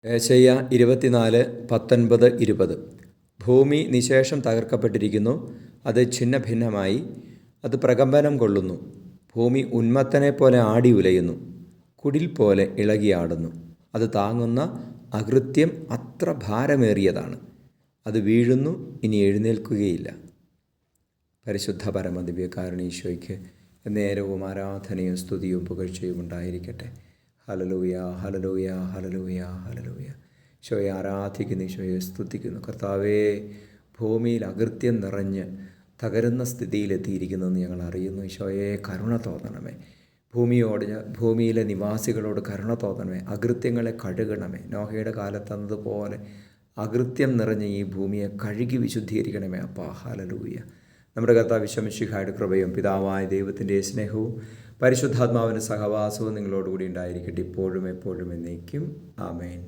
ഏശയ്യാ 24:19-20. ഭൂമി നിശേഷം തകർക്കപ്പെട്ടിരിക്കുന്നു, അത് ഛിന്നഭിന്നമായി, അത് പ്രകമ്പനം കൊള്ളുന്നു. ഭൂമി ഉന്മത്തനെപ്പോലെ ആടി ഉലയുന്നു, കുടിൽ പോലെ ഇളകിയാടുന്നു. അത് താങ്ങുന്ന അകൃത്യം അത്ര ഭാരമേറിയതാണ്, അത് വീഴുന്നു, ഇനി എഴുന്നേൽക്കുകയില്ല. പരിശുദ്ധ പരമദിവ്യകാരുണീശോയ്ക്ക് നേരവും ആരാധനയും സ്തുതിയും പുകഴ്ചയും ഉണ്ടായിരിക്കട്ടെ. Hallelujah, hallelujah, hallelujah, hallelujah. ഈശോയെ ആരാധിക്കുന്നു, ഈശോയെ സ്തുതിക്കുന്നു. കർത്താവേ, ഭൂമിയിൽ അകൃത്യം നിറഞ്ഞ് തകരുന്ന സ്ഥിതിയിലെത്തിയിരിക്കുന്നതെന്ന് ഞങ്ങൾ അറിയുന്നു. ഈശോയെ കരുണ തോന്നണമേ. ഭൂമിയിലെ നിവാസികളോട് കരുണ തോന്നണമേ. അകൃത്യങ്ങളെ കഴുകണമേ. നോഹയുടെ കാലത്തന്നതുപോലെ അകൃത്യം നിറഞ്ഞ ഈ ഭൂമിയെ കഴുകി വിശുദ്ധീകരിക്കണമേ അപ്പാ. ഹല്ലേലൂയ. നമ്മുടെ കർത്താവ് മിശിഹായുടെ കൃപയും പിതാവായ ദൈവത്തിൻ്റെ സ്നേഹവും പരിശുദ്ധാത്മാവിൻ്റെ സഹവാസവും നിങ്ങളോടുകൂടി ഉണ്ടായിരിക്കട്ടെ, ഇപ്പോഴും എപ്പോഴും എന്നേക്കും. ആമേൻ.